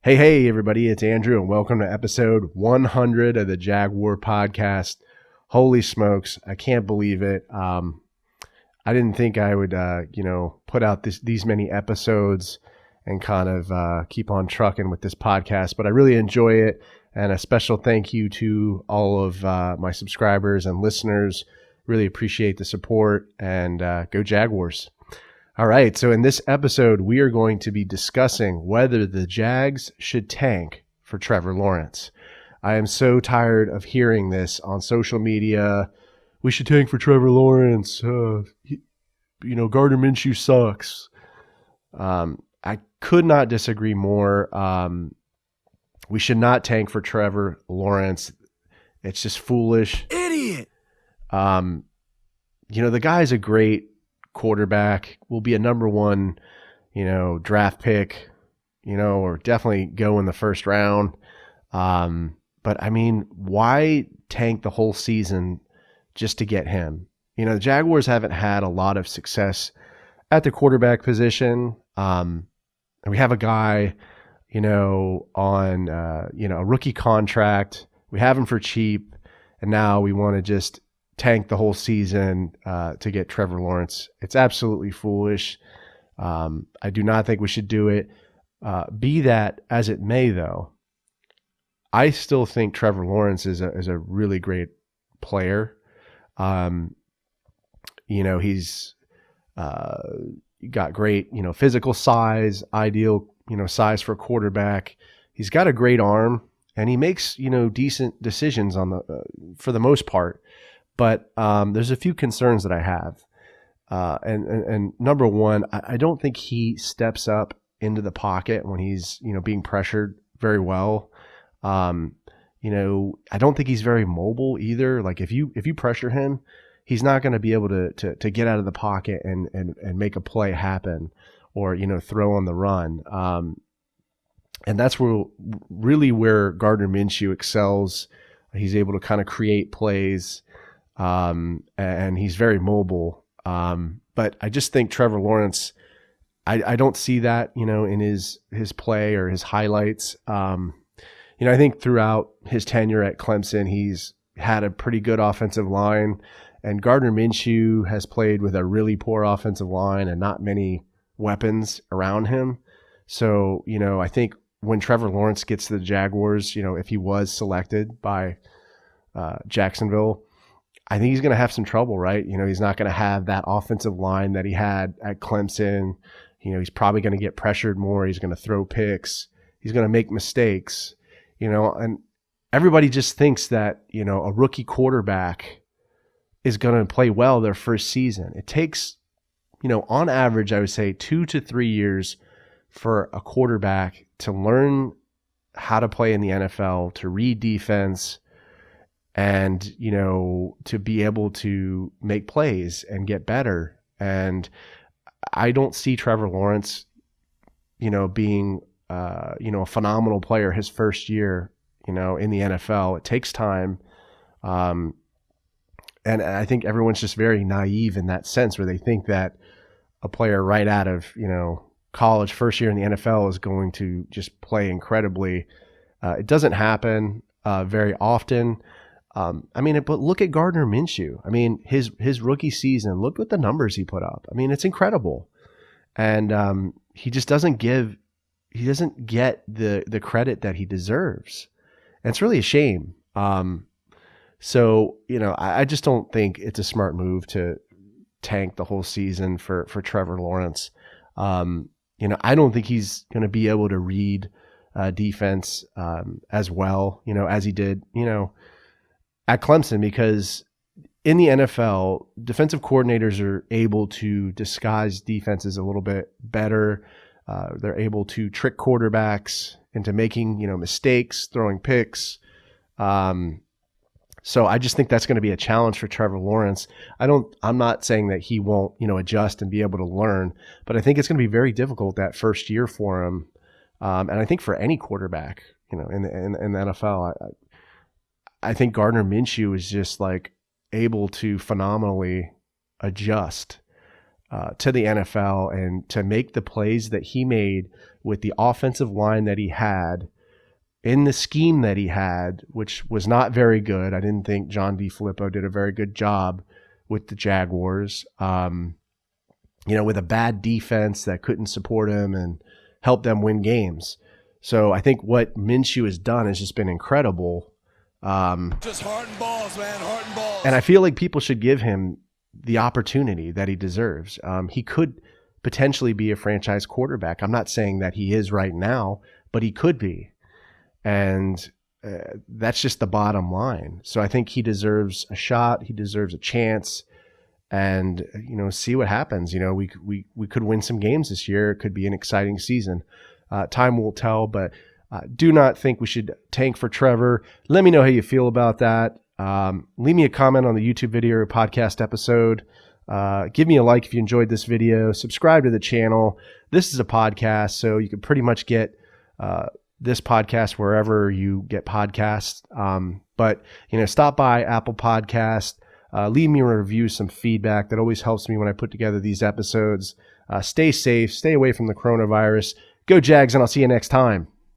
Hey, everybody, it's Andrew, and welcome to episode 100 of the Jaguar podcast. Holy smokes, I can't believe it. I didn't think I would, put out these many episodes and kind of keep on trucking with this podcast, but I really enjoy it, and a special thank you to all of my subscribers and listeners. Really appreciate the support, and go Jaguars. All right, so in this episode, we are going to be discussing whether the Jags should tank for Trevor Lawrence. I am so tired of hearing this on social media. We should tank for Trevor Lawrence. Gardner Minshew sucks. I could not disagree more. We should not tank for Trevor Lawrence. It's just foolish. Idiot. The guy's a great quarterback, will be a number one, draft pick, or definitely go in the first round. But I mean, why tank the whole season just to get him? The Jaguars haven't had a lot of success at the quarterback position. And we have a guy, on, a rookie contract. We have him for cheap. And now we want to just tank the whole season to get Trevor Lawrence. It's absolutely foolish. I do not think we should do it. Be that as it may, though, I still think Trevor Lawrence is a really great player. He's got great, physical size, ideal, size for a quarterback. He's got a great arm, and he makes, decent decisions for the most part. But there's a few concerns that I have. And number one, I don't think he steps up into the pocket when he's, being pressured very well. I don't think he's very mobile either. Like if you pressure him, he's not going to be able to get out of the pocket and make a play happen or, throw on the run. And that's where Gardner Minshew excels. He's able to kind of create plays. And he's very mobile. But I just think Trevor Lawrence, I don't see that, in his play or his highlights. I think throughout his tenure at Clemson, he's had a pretty good offensive line, and Gardner Minshew has played with a really poor offensive line and not many weapons around him. So, I think when Trevor Lawrence gets to the Jaguars, if he was selected by Jacksonville, I think he's going to have some trouble, right? He's not going to have that offensive line that he had at Clemson. He's probably going to get pressured more. He's going to throw picks. He's going to make mistakes, and everybody just thinks that, a rookie quarterback is going to play well their first season. It takes, on average, I would say 2 to 3 years for a quarterback to learn how to play in the NFL, to read defense, and, to be able to make plays and get better. And I don't see Trevor Lawrence, being, a phenomenal player his first year, in the NFL. It takes time. And I think everyone's just very naive in that sense, where they think that a player right out of, college, first year in the NFL is going to just play incredibly. It doesn't happen very often. But look at Gardner Minshew. His rookie season, look at the numbers he put up. It's incredible. And he just doesn't get the credit that he deserves. And it's really a shame. So, I just don't think it's a smart move to tank the whole season for Trevor Lawrence. I don't think he's going to be able to read defense as well, as he did, at Clemson, because in the NFL, defensive coordinators are able to disguise defenses a little bit better. They're able to trick quarterbacks into making, mistakes, throwing picks. So I just think that's going to be a challenge for Trevor Lawrence. I'm not saying that he won't, adjust and be able to learn, but I think it's going to be very difficult that first year for him. And I think for any quarterback, in the NFL, I think Gardner Minshew is just like able to phenomenally adjust to the NFL and to make the plays that he made with the offensive line that he had, in the scheme that he had, which was not very good. I didn't think John DeFilippo did a very good job with the Jaguars. With a bad defense that couldn't support him and help them win games. So I think what Minshew has done has just been incredible. Just heart and balls, man, heart and balls. And I feel like people should give him the opportunity that he deserves. He could potentially be a franchise quarterback. I'm not saying that he is right now, but he could be. And that's just the bottom line. So I think he deserves a shot. He deserves a chance. And, see what happens. We could win some games this year. It could be an exciting season. Time will tell, but do not think we should tank for Trevor. Let me know how you feel about that. Leave me a comment on the YouTube video or podcast episode. Give me a like if you enjoyed this video. Subscribe to the channel. This is a podcast, so you can pretty much get this podcast wherever you get podcasts. But stop by Apple Podcast. Leave me a review, some feedback. That always helps me when I put together these episodes. Stay safe. Stay away from the coronavirus. Go Jags, and I'll see you next time.